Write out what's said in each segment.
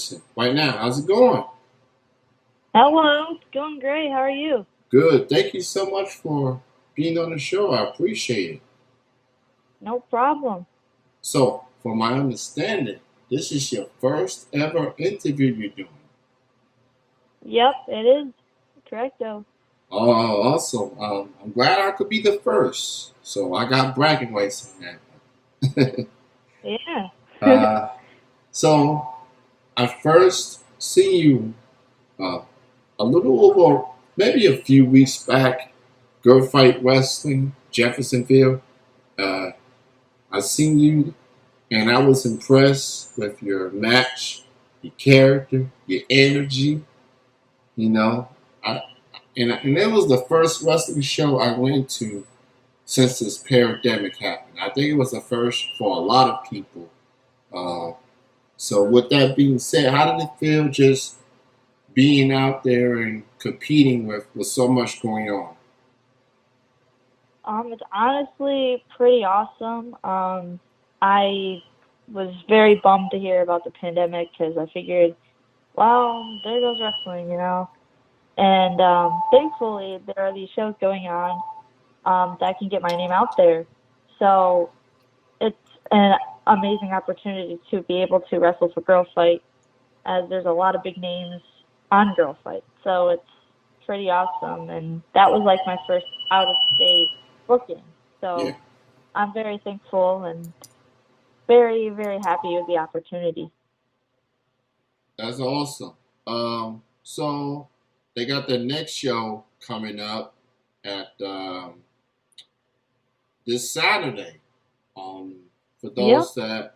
Henderson right now. How's it going? Hello, it's going great. How are you? Good. Thank you so much for being on the show. I appreciate it. No problem. So, from my understanding, this is your first ever interview you're doing. Yep, it is. Correcto. Oh, awesome. I'm glad I could be the first. So, I got bragging rights on that. Yeah. uh, so, I first see you uh, a little over maybe a few weeks back, Girlfight Wrestling, Jeffersonville. Uh, I seen you and I was impressed with your match, your character, your energy. You know, I and it was the first wrestling show I went to since this pandemic happened. I think it was the first for a lot of people. Uh, so with that being said, how did it feel just being out there and competing with so much going on? It's honestly pretty awesome. I was very bummed to hear about the pandemic because I figured, well, there goes wrestling. And thankfully, there are these shows going on that can get my name out there. So it's an amazing opportunity to be able to wrestle for Girl Fight as there's a lot of big names on Girl Fight. So it's pretty awesome. And that was like my first out of state booking. Yeah, So I'm very thankful and very, very happy with the opportunity. that's awesome. So they got the next show coming up at this Saturday. Um, for Yep. those that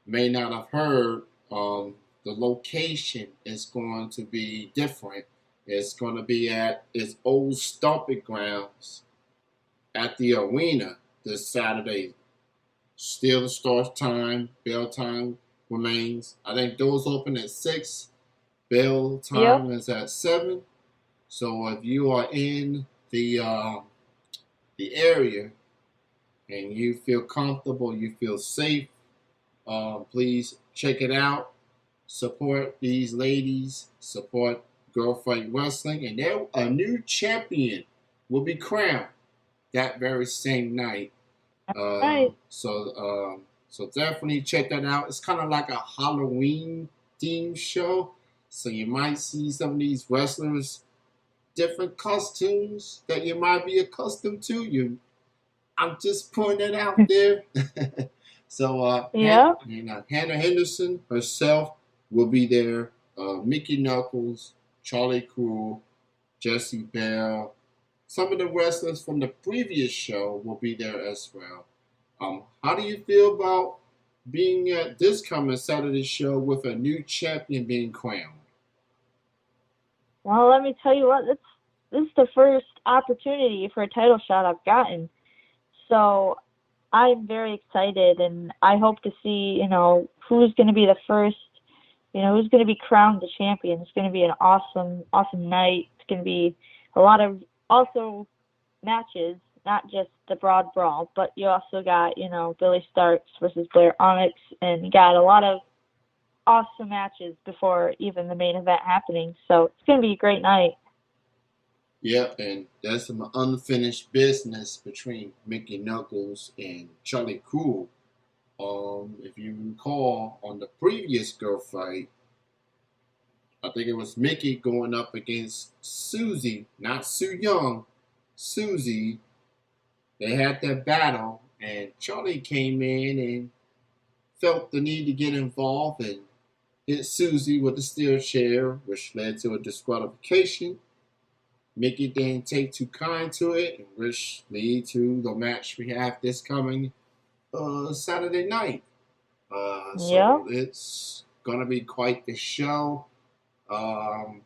may not have heard, the location is going to be different. It's going to be at its old stomping grounds at the arena this Saturday. Still the start time, bell time remains. I think doors open at 6, bell Yep. time is at 7. So if you are in the area and you feel comfortable, you feel safe, please check it out. Support these ladies. Support Girl Fight Wrestling, and there a new champion will be crowned that very same night. Right. So definitely check that out. It's kind of like a Halloween themed show, so you might see some of these wrestlers different costumes that you might be accustomed to. I'm just putting it out there. So Yep. Hannah Henderson herself will be there. Mickey Knuckles, Charlie Cruel, Jesse Bell. Some of the wrestlers from the previous show will be there as well. How do you feel about being at this coming Saturday show with a new champion being crowned? Well, let me tell you what, this is the first opportunity for a title shot I've gotten. So I'm very excited and I hope to see, who's going to be the first, who's going to be crowned the champion. It's going to be an awesome, awesome night. It's going to be a lot of also matches, not just the Broad Brawl, but you also got, Billy Starks versus Blair Onyx, and you got a lot of awesome matches before even the main event happening. So it's going to be a great night. Yep, and there's some unfinished business between Mickey Knuckles and Charlie Cool. If you recall, on the previous girl fight, I think it was Mickey going up against Susie, not Sue Young, Susie. They had that battle, and Charlie came in and felt the need to get involved and hit Susie with a steel chair, which led to a disqualification. Mickey didn't take too kind to it, which lead to the match we have this coming Saturday night. Yeah. So it's gonna be quite the show. Um,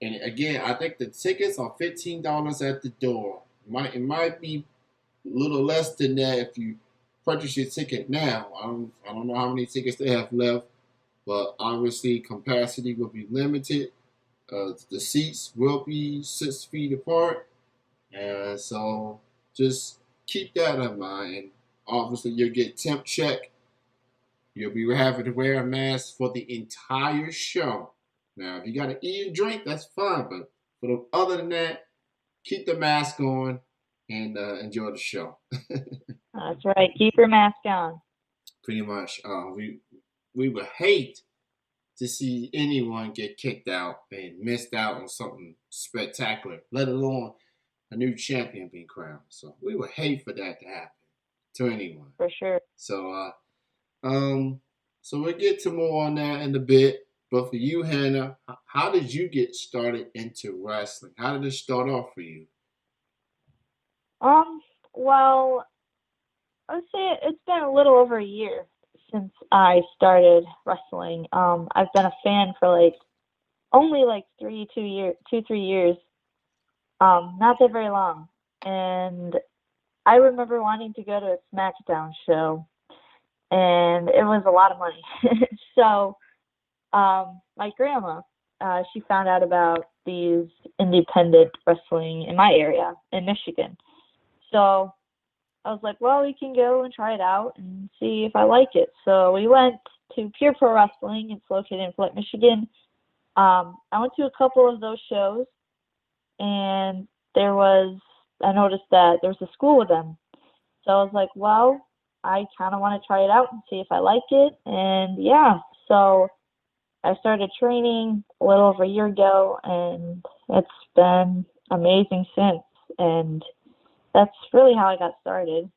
and again, I think the tickets are $15 at the door. It might be a little less than that if you purchase your ticket now. I don't know how many tickets they have left, but obviously capacity will be limited. The seats will be 6 feet apart, and so just keep that in mind. And obviously, you'll get temp check You'll be having to wear a mask for the entire show. Now, if you got to eat and drink, that's fine. But other than that, keep the mask on and enjoy the show. That's right. Keep your mask on. Pretty much, we would hate to see anyone get kicked out and missed out on something spectacular, let alone a new champion being crowned. So we would hate for that to happen to anyone. For sure. So um, so we'll get to more on that in a bit. But for you, Hannah, how did you get started into wrestling? How did it start off for you? Um, well, I would say it's been a little over a year since I started wrestling. I've been a fan for like only like 3 years. Not that very long. And I remember wanting to go to a SmackDown show, and it was a lot of money. So, my grandma, she found out about these independent wrestling in my area in Michigan. So I was like, well, we can go and try it out and see if I like it. So we went to Pure Pro Wrestling. It's located in Flint, Michigan. I went to a couple of those shows, and I noticed that there was a school with them. So I was like, well, I kind of want to try it out and see if I like it. And yeah, so I started training a little over a year ago, and it's been amazing since. And that's really how I got started.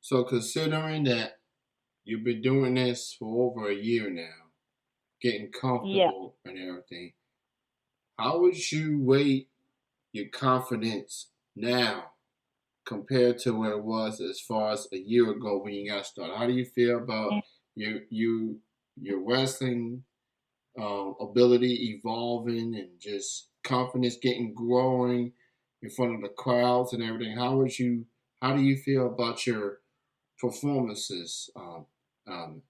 So considering that you've been doing this for over a year now, getting Yeah. comfortable and everything, how would you rate your confidence now compared to where it was as far as a year ago when you got started? How do you feel about your wrestling ability evolving and just confidence getting growing in front of the crowds and everything? How do you feel about your performances um,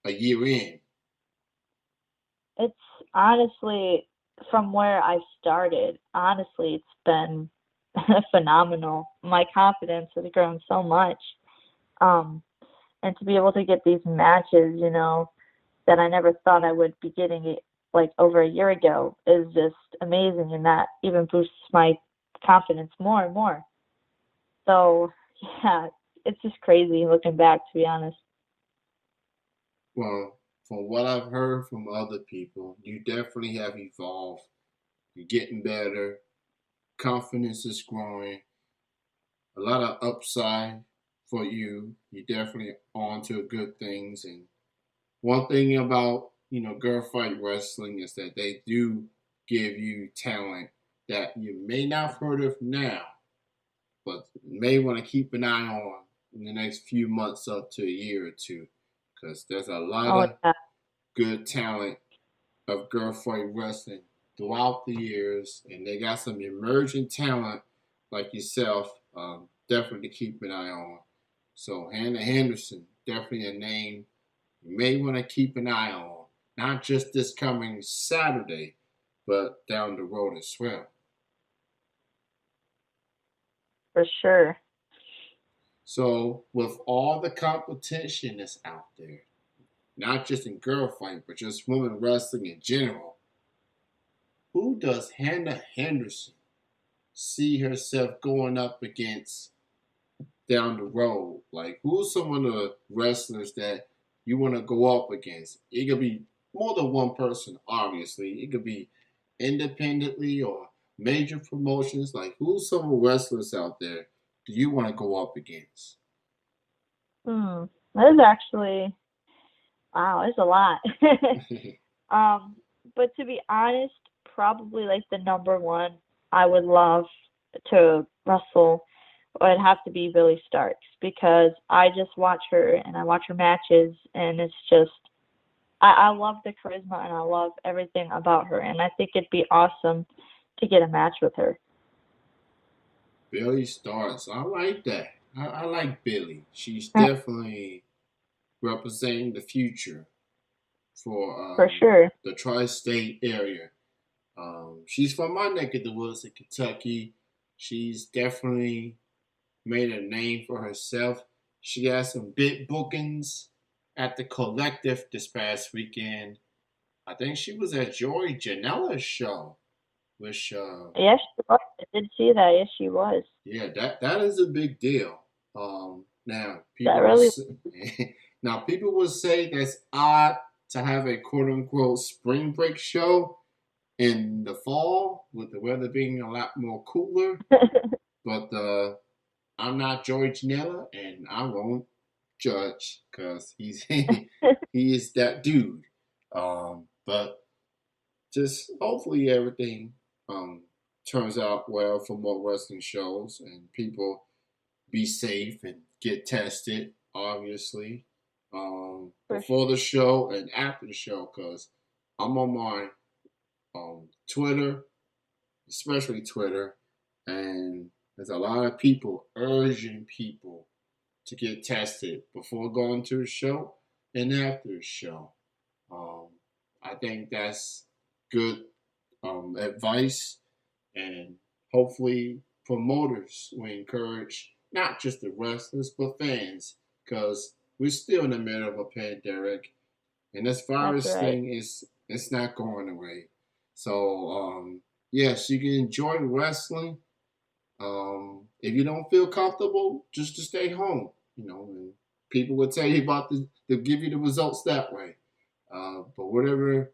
a year in? It's honestly, from where I started, honestly, it's been phenomenal. My confidence has grown so much. Um, and to be able to get these matches, that I never thought I would be getting it like over a year ago is just amazing. And that even boosts my confidence more and more. So, yeah, it's just crazy looking back, to be honest. Well, from what I've heard from other people, you definitely have evolved. You're getting better. Confidence is growing. A lot of upside for you. You're definitely on to good things. And one thing about, girl fight wrestling is that they do give you talent that you may not have heard of now, but may want to keep an eye on in the next few months up to a year or two. Because there's a lot Oh, of yeah, good talent of girl fight wrestling throughout the years, and they got some emerging talent like yourself. Definitely keep an eye on. So Hannah Henderson, definitely a name you may want to keep an eye on, not just this coming Saturday, but down the road as well. for sure. So with all the competition that's out there, not just in girl fight, but just women wrestling in general, who does Hannah Henderson see herself going up against down the road? Like, who's some of the wrestlers that you want to go up against? It could be more than one person, obviously. It could be independently or major promotions. Like, who's some of the wrestlers out there do you want to go up against? Hmm. That is actually, wow, it's a lot. Um, but to be honest, probably like the number one I would love to wrestle would have to be Billy Starks because I just watch her and I watch her matches and it's just I love the charisma and I love everything about her and I think it'd be awesome to get a match with her. Billy Starks. I like that. I like Billy. She's definitely representing the future for For sure. the tri-state area. She's from my neck of the woods in Kentucky. She's definitely made a name for herself. She had some big bookings at the Collective this past weekend. I think she was at Joy Janela's show, which Yes, she was. I did see that. Yes, she was. yeah, that is a big deal. Now That people will really. say, now people will say that's odd to have a quote unquote spring break show in the fall with the weather being a lot more cooler. But I'm not George Nella, and I won't judge because he's he is that dude. But just hopefully everything turns out well for more wrestling shows and people be safe and get tested, obviously, For before the show and after the show. Because I'm on my Twitter, especially Twitter, and there's a lot of people urging people to get tested before going to the show and after the show. Um, I think that's good advice, and hopefully promoters will encourage not just the wrestlers but fans because we're still in the middle of a pandemic, and this that's virus right. thing is it's not going away. So yes, you can enjoy wrestling. If you don't feel comfortable, just to stay home. And people will tell you about they'll give you the results that way. But whatever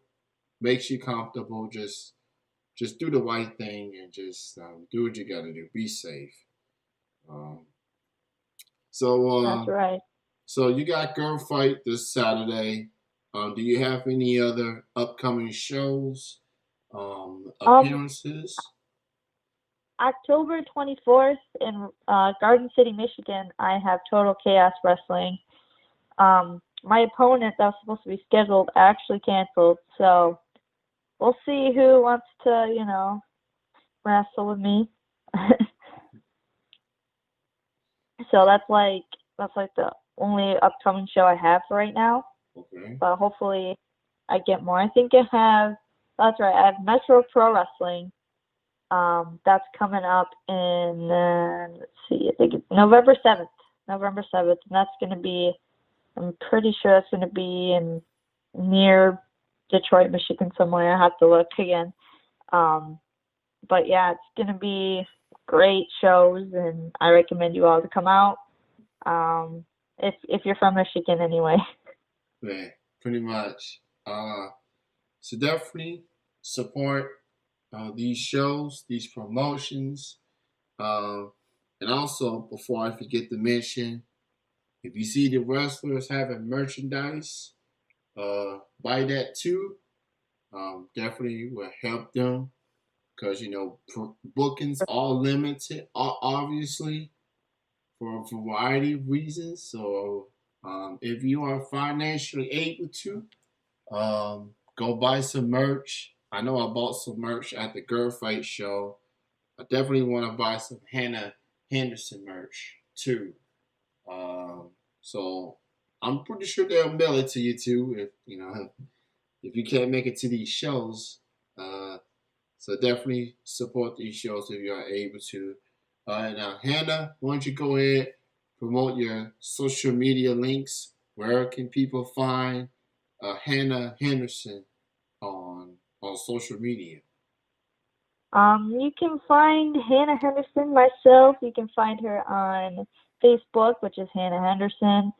makes you comfortable, just do the right thing and just do what you got to do. Be safe. Um, so That's uh, right. so you got Girl Fight this Saturday. Do you have any other upcoming shows, Um, appearances? October 24th in Garden City, Michigan, I have Total Chaos Wrestling. My opponent that was supposed to be scheduled actually canceled, so we'll see who wants to, wrestle with me. So that's like the only upcoming show I have for right now. Okay. But hopefully I get more. I think I have. That's right. I have Metro Pro Wrestling. That's coming up in let's see. I think it's November 7th. November 7th, and that's going to be. I'm pretty sure that's going to be in near Detroit, Michigan somewhere. I have to look again. Um, but yeah, it's going to be great shows, and I recommend you all to come out. If you're from Michigan, anyway. Yeah, pretty much. So definitely support these shows, these promotions. Um, and also, before I forget to mention, if you see the wrestlers having merchandise, buy that too. Definitely will help them because bookings are limited, obviously, for a variety of reasons. So if you are financially able to, go buy some merch. I know I bought some merch at the Girlfight show. I definitely want to buy some Hannah Henderson merch too. Um, so I'm pretty sure they'll mail it to you too if you can't make it to these shows. Uh, so definitely support these shows if you are able to. Now, Hannah, why don't you go ahead promote your social media links? Where can people find Hannah Henderson on social media? You can find Hannah Henderson, myself. You can find her on Facebook, which is Hannah Henderson,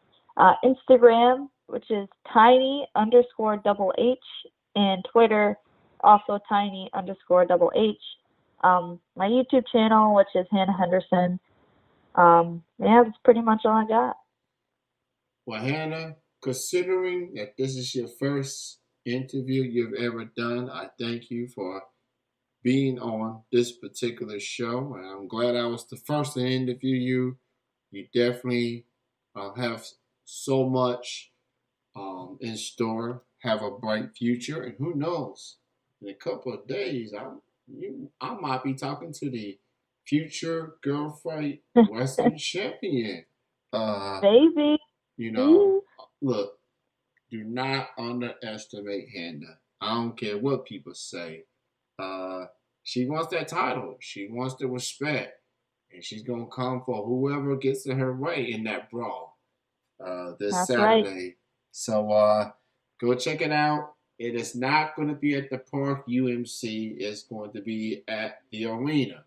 Instagram, which is tiny underscore double H, and Twitter, also tiny underscore double H. My YouTube channel, which is Hannah Henderson. Yeah, that's pretty much all I got. Well, Hannah, considering that this is your first interview you've ever done, I thank you for being on this particular show. And I'm glad I was the first to interview you. You definitely have so much in store, have a bright future, and who knows, in a couple of days, I might be talking to the future Girlfight Western champion. Uh, Baby. you know, look, do not underestimate Hannah. I don't care what people say. Uh, she wants that title. She wants the respect, and she's gonna come for whoever gets in her way in that brawl. this That's right. Saturday. So go check it out. It is not going to be at the Park UMC. It's going to be at the arena,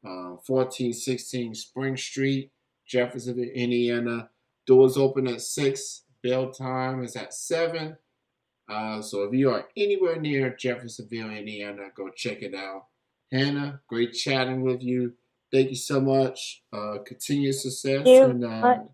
1416 Spring Street, Jeffersonville, Indiana. Doors open at 6. Bell time is at 7. So if you are anywhere near Jeffersonville, Indiana, go check it out. Hannah, great chatting with you. Thank you so much. Continued success You, and but